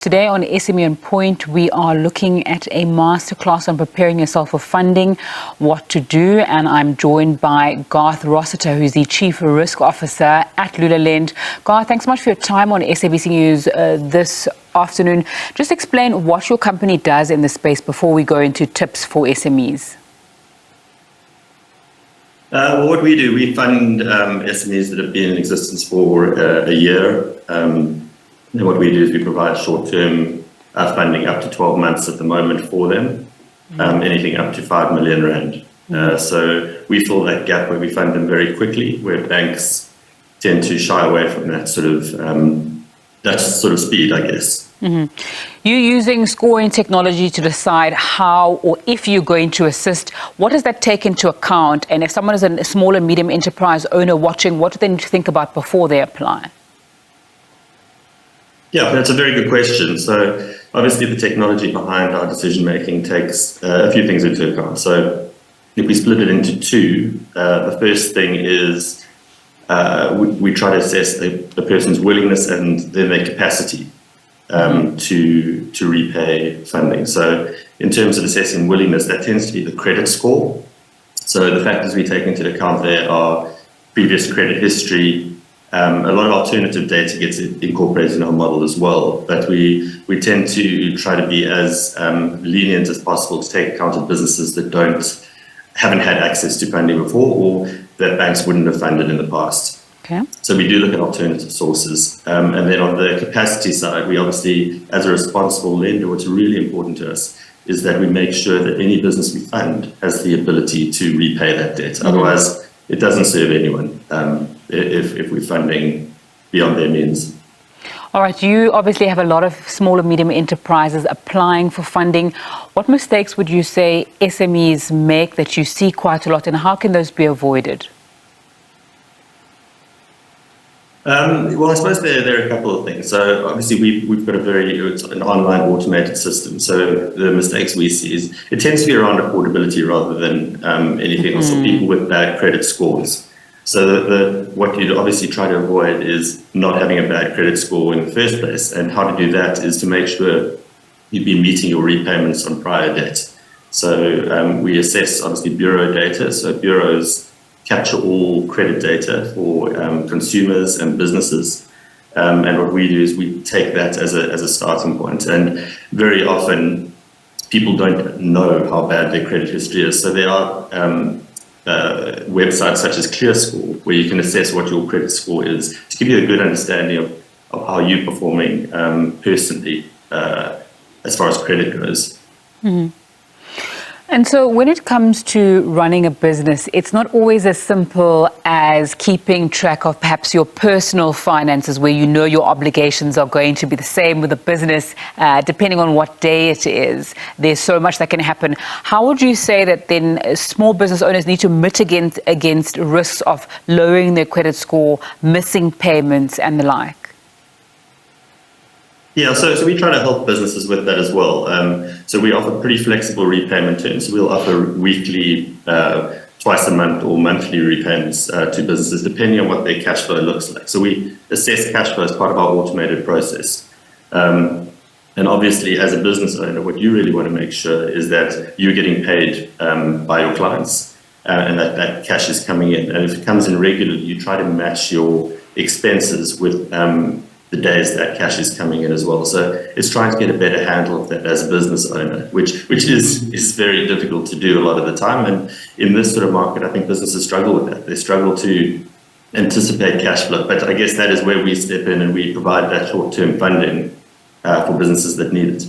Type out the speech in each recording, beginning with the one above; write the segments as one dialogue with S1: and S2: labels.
S1: Today on SME on Point, we are looking at a masterclass on preparing yourself for funding, what to do, and I'm joined by Garth Rossiter, who's the Chief Risk Officer at Lulalend. Garth, thanks so much for your time on SABC News this afternoon. Just explain what your company does in this space before we go into tips for SMEs.
S2: Well, what we do, we fund SMEs that have been in existence for a year. And what we do is we provide short-term funding up to 12 months at the moment for them, anything up to 5 million rand. So we fill that gap where we fund them very quickly, where banks tend to shy away from that sort of speed, I guess.
S1: Mm-hmm. You're using scoring technology to decide how or if you're going to assist. What does that take into account? And if someone is a small and medium enterprise owner watching, what do they need to think about before they apply?
S2: Yeah, that's a very good question. So obviously the technology behind our decision making takes a few things into account. So if we split it into two, the first thing is we try to assess the person's willingness and then their capacity to repay funding. So in terms of assessing willingness, that tends to be the credit score. So the factors we take into account there are previous credit history. A lot of alternative data gets incorporated in our model as well, but we tend to try to be as lenient as possible to take account of businesses that haven't had access to funding before or that banks wouldn't have funded in the past.
S1: Okay.
S2: So we do look at alternative sources. And then on the capacity side, we obviously, as a responsible lender, what's really important to us is that we make sure that any business we fund has the ability to repay that debt. Mm-hmm. Otherwise, it doesn't serve anyone if we're funding beyond their means.
S1: All right, you obviously have a lot of small and medium enterprises applying for funding. What mistakes would you say SMEs make that you see quite a lot, and how can those be avoided?
S2: Well, I suppose there are a couple of things. So obviously we've got it's an online automated system. So the mistakes we see is it tends to be around affordability rather than anything else, or people with bad credit scores. So what you'd obviously try to avoid is not having a bad credit score in the first place. And how to do that is to make sure you've been meeting your repayments on prior debt. So we assess obviously bureau data. So bureaus capture all credit data for consumers and businesses. And what we do is we take that as a starting point. And very often people don't know how bad their credit history is. So there are websites such as ClearScore where you can assess what your credit score is to give you a good understanding of how you're performing personally as far as credit goes.
S1: Mm-hmm. And so when it comes to running a business, it's not always as simple as keeping track of perhaps your personal finances, where you know your obligations are going to be the same with a business, depending on what day it is. There's so much that can happen. How would you say that then small business owners need to mitigate against risks of lowering their credit score, missing payments and the like?
S2: Yeah, so we try to help businesses with that as well. So we offer pretty flexible repayment terms. So we'll offer weekly, twice a month or monthly repayments to businesses, depending on what their cash flow looks like. So we assess cash flow as part of our automated process. And obviously, as a business owner, what you really want to make sure is that you're getting paid by your clients and that cash is coming in. And if it comes in regularly, you try to match your expenses with the days that cash is coming in as well. So it's trying to get a better handle of that as a business owner, which is very difficult to do a lot of the time. And in this sort of market, I think businesses struggle with that. They struggle to anticipate cash flow. But I guess that is where we step in and we provide that short-term funding for businesses that need it.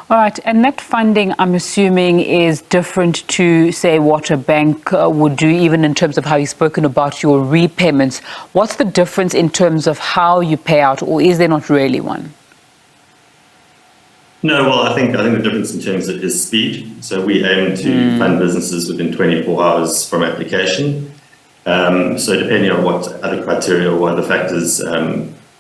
S1: All right, and that funding, I'm assuming, is different to, say, what a bank would do, even in terms of how you've spoken about your repayments. What's the difference in terms of how you pay out, or is there not really one?
S2: No, well, I think the difference in terms of is speed. So we aim to fund businesses within 24 hours from application. So depending on what other criteria or other factors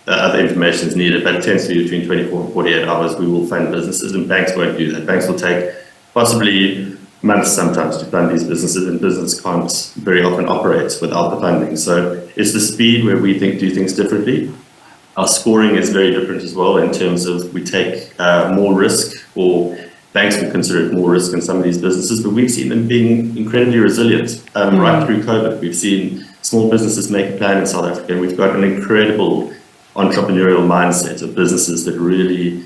S2: other information is needed, but it tends to be between 24 and 48 hours, we will fund businesses, and banks won't do that. Banks will take possibly months sometimes to fund these businesses, and business can't very often operate without the funding. So it's the speed where we do things differently. Our scoring is very different as well in terms of we take more risk, or banks would consider it more risk in some of these businesses, but we've seen them being incredibly resilient right through COVID. We've seen small businesses make a plan in South Africa, and we've got an incredible entrepreneurial mindset of businesses that really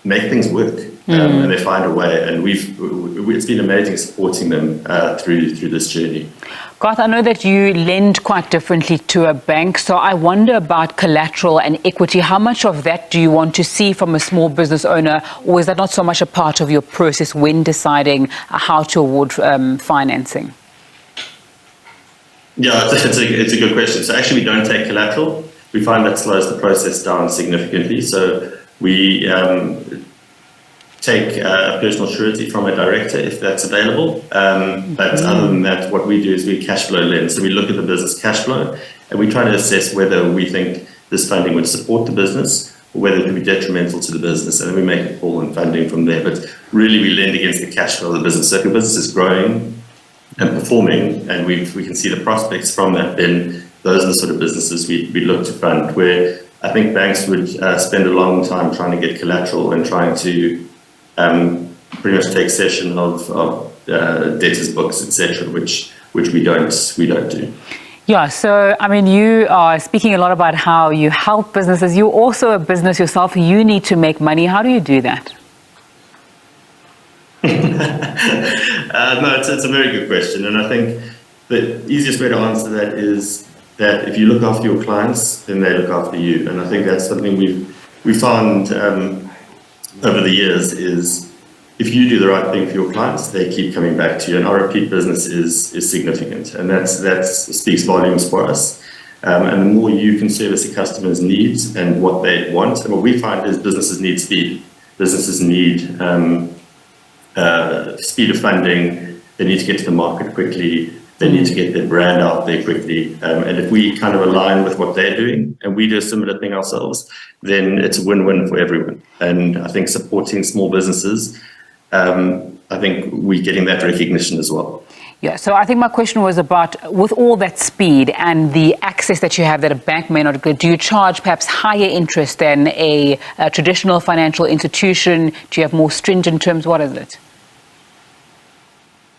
S2: make things work, and they find a way. And it's been amazing supporting them through this journey.
S1: Garth, I know that you lend quite differently to a bank, so I wonder about collateral and equity. How much of that do you want to see from a small business owner, or is that not so much a part of your process when deciding how to award financing?
S2: Yeah, it's a good question. So actually, we don't take collateral. We find that slows the process down significantly. So we take a personal surety from a director if that's available. But other than that, what we do is we cash flow lend. So we look at the business cash flow and we try to assess whether we think this funding would support the business or whether it would be detrimental to the business. And then we make a call on funding from there. But really, we lend against the cash flow of the business. So if the business is growing and performing and we can see the prospects from that, then those are the sort of businesses we look to fund, where I think banks would spend a long time trying to get collateral and trying to pretty much take cession of debtors' books, etc., which we don't do.
S1: Yeah, so I mean, you are speaking a lot about how you help businesses. You're also a business yourself. You need to make money. How do you do that?
S2: No, it's a very good question, and I think the easiest way to answer that is that if you look after your clients, then they look after you. And I think that's something we found over the years is if you do the right thing for your clients, they keep coming back to you. And our repeat business is significant, and that speaks volumes for us. And the more you can service a customer's needs and what they want, and what we find is businesses need speed. Businesses need speed of funding. They need to get to the market quickly. They need to get their brand out there quickly. And if we kind of align with what they're doing and we do a similar thing ourselves, then it's a win-win for everyone. And I think supporting small businesses, I think we're getting that recognition as well.
S1: Yeah, so I think my question was about, with all that speed and the access that you have that a bank may not get, do you charge perhaps higher interest than a traditional financial institution? Do you have more stringent terms? What is it?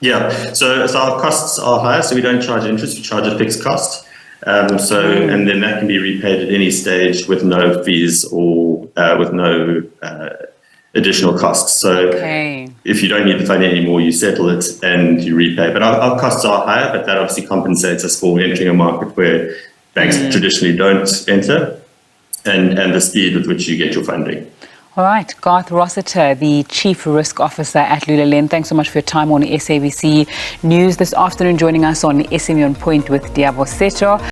S2: Yeah, so our costs are higher, so we don't charge interest, we charge a fixed cost. And then that can be repaid at any stage with no fees or with no additional costs. So if you don't need the fund anymore, you settle it and you repay. But our costs are higher, but that obviously compensates us for entering a market where banks traditionally don't enter, and the speed with which you get your funding.
S1: All right, Garth Rossiter, the Chief Risk Officer at Lulalend. Thanks so much for your time on SABC News this afternoon, joining us on SME On Point with Liabo Setho.